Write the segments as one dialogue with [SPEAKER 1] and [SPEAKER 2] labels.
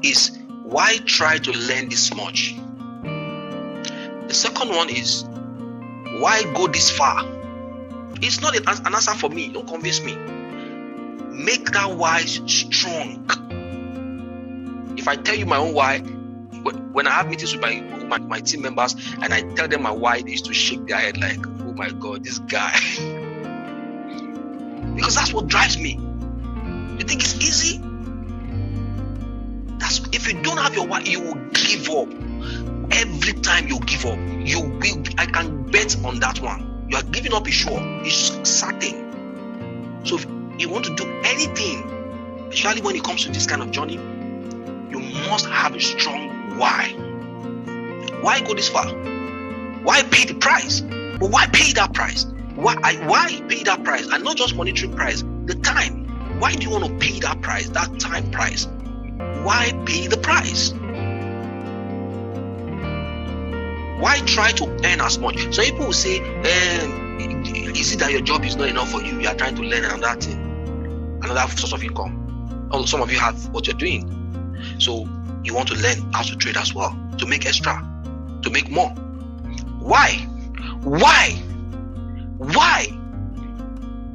[SPEAKER 1] is, why try to learn this much? The second one is, why go this far? It's not an answer for me. Don't convince me. Make that why strong. If I tell you my own why, when I have meetings with my team members and I tell them my why, they used to shake their head like, oh my God, this guy. Because that's what drives me. You think it's easy? If you don't have your why, you will give up. Every time you give up, you will. I can bet on that one. You are giving up is sure. It's certain. So if you want to do anything, especially when it comes to this kind of journey, you must have a strong why. Why go this far? Why pay the price? But why pay that price? Why pay that price? And not just monetary price, the time. Why do you want to pay that price, that time price? Why pay the price? Why try to earn as much? So people will say, is it that your job is not enough for you? You are trying to learn another thing, another source of income. Although some of you have what you're doing. So you want to learn how to trade as well, to make extra, to make more. Why?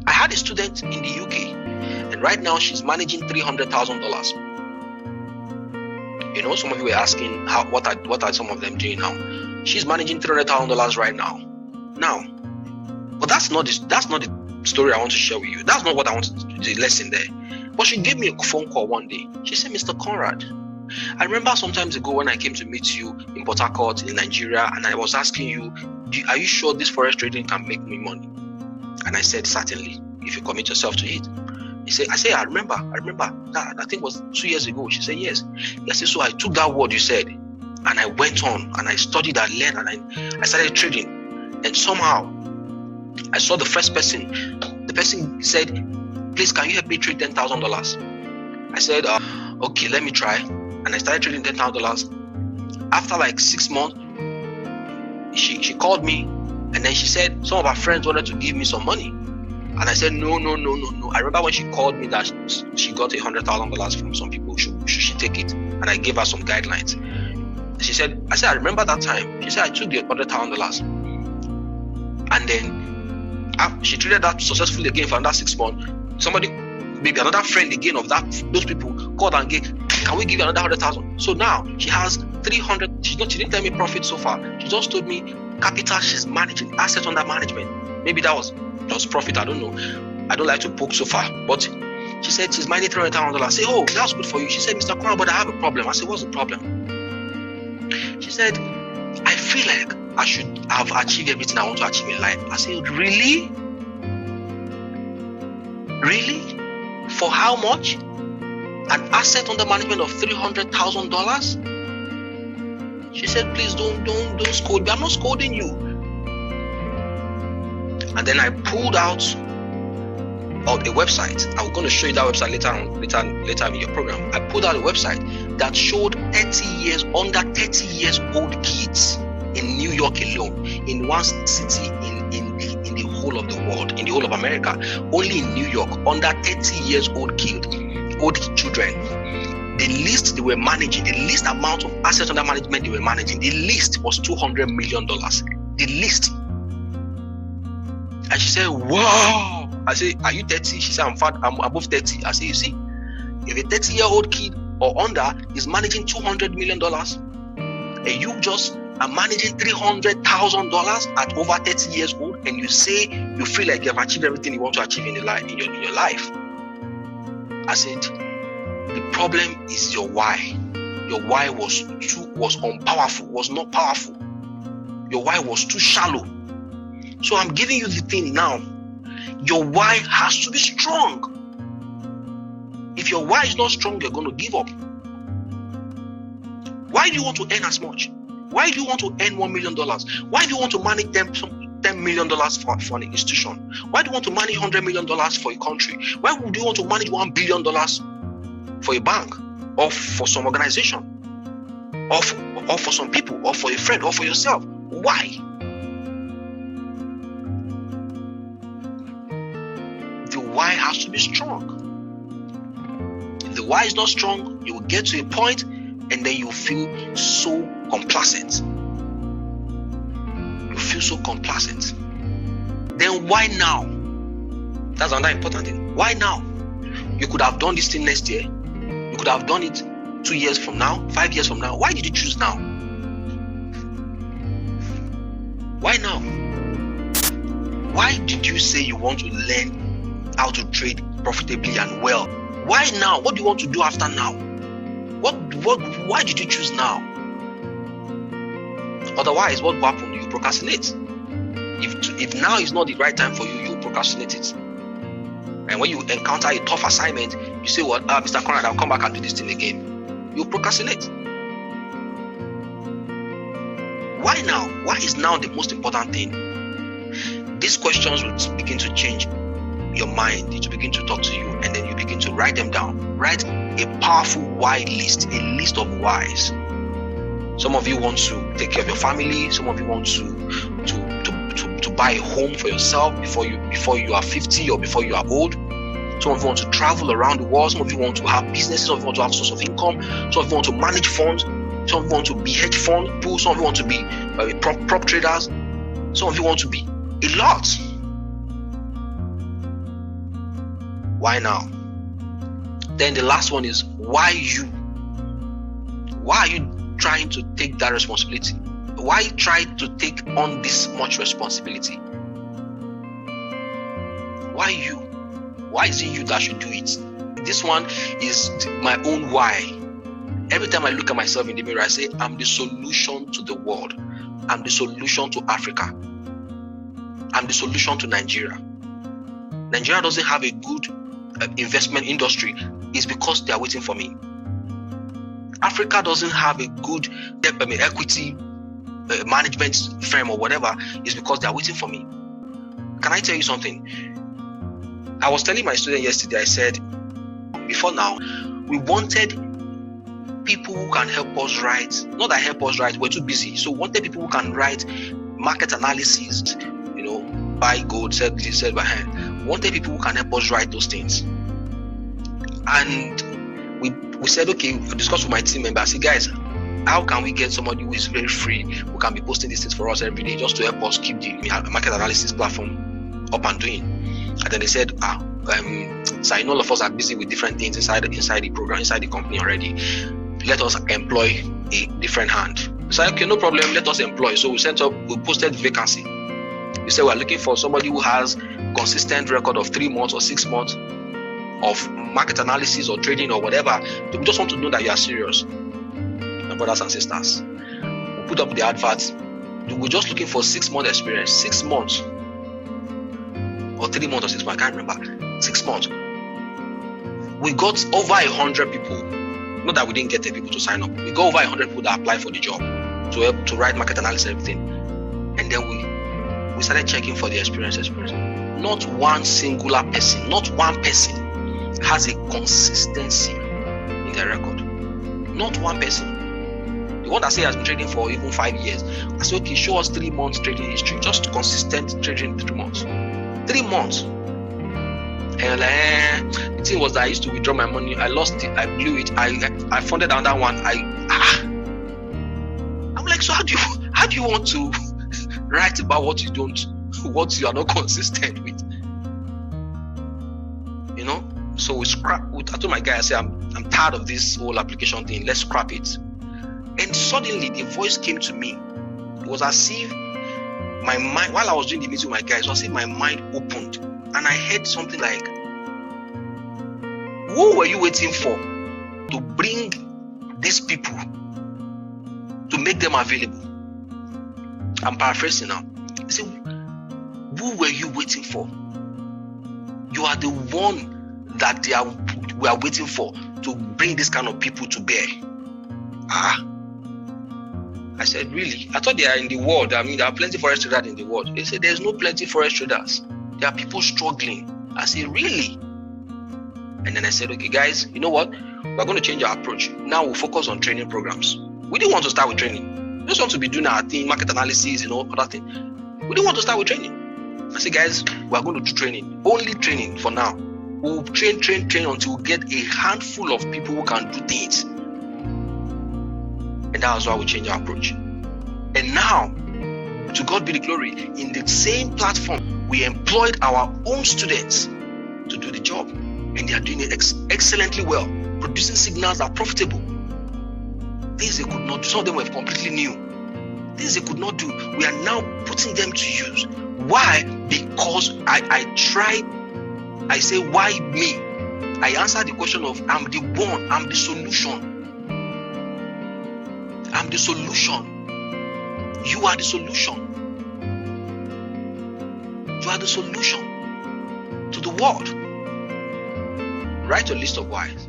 [SPEAKER 1] I had a student in the UK, and right now she's managing $300,000. You know, some of you were asking what are some of them doing now? She's managing $300,000 right now. But that's not the story I want to share with you. That's not what I want to do, the lesson there. But she gave me a phone call one day. She said, Mr. Conrad, I remember some times ago when I came to meet you in Port Harcourt in Nigeria, and I was asking you, are you sure this forex trading can make me money? And I said, certainly, if you commit yourself to it. I said, I remember. That I think it was 2 years ago. She said, yes. I said, so I took that word you said, and I went on, and I studied, I learned, and I started trading. And somehow, I saw the first person. The person said, please, can you help me trade $10,000? I said, okay, let me try. And I started trading $10,000. After like 6 months, she called me, and then she said some of her friends wanted to give me some money. And I said, no. I remember when she called me that she got $100,000 from some people. Should she take it? And I gave her some guidelines. She said, I remember that time. She said, I took the $100,000. And then she traded that successfully again for another 6 months. Somebody, maybe another friend again of those people called and gave, can we give you another 100,000? So now she has 300. She didn't tell me profit so far. She just told me capital she's managing, assets under management. Maybe that was just profit. I don't know. I don't like to poke so far. But she said she's managing $300,000. I say, oh, that's good for you. She said, Mr. Conrad, but I have a problem. I said, what's the problem? She said, I feel like I should have achieved everything I want to achieve in life. I said, really? Really? For how much? An asset under management of $300,000? She said, please don't scold me. I'm not scolding you. And then I pulled out a website. I'm going to show you that website later in your program. I pulled out a website that showed under 30 years old kids in New York alone, in one city in the whole of the world, in the whole of America, only in New York, under 30 years old children. The least they were managing, the least amount of assets under management they were managing, the least was $200 million. The least. And she said, wow. I said, are you 30? She said, I'm above 30. I said, you see, if a 30-year-old kid or under is managing $200 million, and you just are managing $300,000 at over 30 years old, and you say you feel like you have achieved everything you want to achieve in your life. I said, the problem is your why. Your why was unpowerful, was not powerful. Your why was too shallow. So I'm giving you the thing now. Your why has to be strong. If your why is not strong, you're going to give up. Why do you want to earn as much? Why do you want to earn $1 million? Why do you want to manage $10 million for an institution? Why do you want to manage $100 million for a country? Why would you want to manage $1 billion for a bank, or for some organization, or for some people, or for a friend, or for yourself? Why? The why has to be strong. If the why is not strong, you will get to a point and then you feel so complacent. You feel so complacent. Then why now? That's another important thing. Why now? You could have done this thing next year. You could have done it 2 years from now, 5 years from now. Why did you choose now? Why now? Why did you say you want to learn how to trade profitably and well? Why now? What do you want to do after now? Why did you choose now? Otherwise, what will happen? You procrastinate. If now is not the right time for you, you procrastinate it. And when you encounter a tough assignment, you say, "What, Mr. Conrad, I'll come back and do this thing again." You procrastinate. Why now? Why is now the most important thing? These questions will begin to change your mind. It will begin to talk to you, and then you begin to write them down. Write a powerful why list, a list of whys. Some of you want to take care of your family. Some of you want to buy a home for yourself before you are 50 or before you are old. Some of you want to travel around the world. Some of you want to have businesses. Some of you want to have source of income. Some of you want to manage funds. Some of you want to be hedge fund people. Some of you want to be prop traders. Some of you want to be a lot. Why now? Then the last one is why you? Why are you trying to take that responsibility? Why try to take on this much responsibility? Why you? Why is it you that should do it? This one is my own why. Every time I look at myself in the mirror, I say, I'm the solution to the world. I'm the solution to Africa. I'm the solution to Nigeria. Nigeria doesn't have a good investment industry. It's because they are waiting for me. Africa doesn't have a good equity management firm or whatever. It's because they are waiting for me. Can I tell you something? I was telling my student yesterday, I said, before now, we wanted people who can help us write, not that help us write, we're too busy. So we wanted people who can write market analysis, buy gold, sell this, sell by hand. We wanted people who can help us write those things. And we said, okay, we'll discuss with my team member. I said, guys, how can we get somebody who is very free, who can be posting these things for us every day, just to help us keep the market analysis platform up and doing? And then they said, so I know all of us are busy with different things inside the program, inside the company already. Let us employ a different hand. We said, okay, no problem, let us employ. So we posted vacancy. We said we're looking for somebody who has consistent record of 3 months or 6 months of market analysis or trading or whatever. We just want to know that you are serious. My brothers and sisters, we put up the advert. We're just looking for 6 months experience. 6 months or 3 months or 6 months, I can't remember. 6 months. We got over 100 people. Not that we didn't get the people to sign up. We got over 100 people that applied for the job to help to write market analysis and everything. And then we started checking for the experience. Not one singular person, not one person has a consistency in their record. Not one person. The one that say has been trading for even 5 years. I said, okay, show us 3 months trading history. Just consistent trading 3 months. 3 months. And the thing was that I used to withdraw my money. I lost it. I blew it. I funded another one. I'm like, so how do you want to write about what you are not consistent with? So we scrap. I told my guy, I said, I'm tired of this whole application thing. Let's scrap it. And suddenly the voice came to me. It was as if my mind, while I was doing the meeting with my guys, it was as if my mind opened. And I heard something like, who were you waiting for to bring these people, to make them available? I'm paraphrasing now. I said, who were you waiting for? You are the one that we are waiting for to bring this kind of people to bear. I said, really? I thought they are in the world. I mean, there are plenty of Forex traders in the world. They said, there's no plenty of Forex traders. There are people struggling. I said, really? And then I said, okay, guys, you know what? We're going to change our approach. Now we'll focus on training programs. We didn't want to start with training. We just want to be doing our thing, market analysis, other things. We didn't want to start with training. I said, guys, we're going to do training. Only training for now. We'll train until we get a handful of people who can do things. And that was why we changed our approach. And now, to God be the glory, in the same platform, we employed our own students to do the job. And they are doing it excellently well, producing signals that are profitable. Things they could not do. Some of them were completely new. Things they could not do, we are now putting them to use. Why? Because I say, why me? I answer the question of, I'm the one, I'm the solution. I'm the solution. You are the solution. You are the solution to the world. Write your list of whys.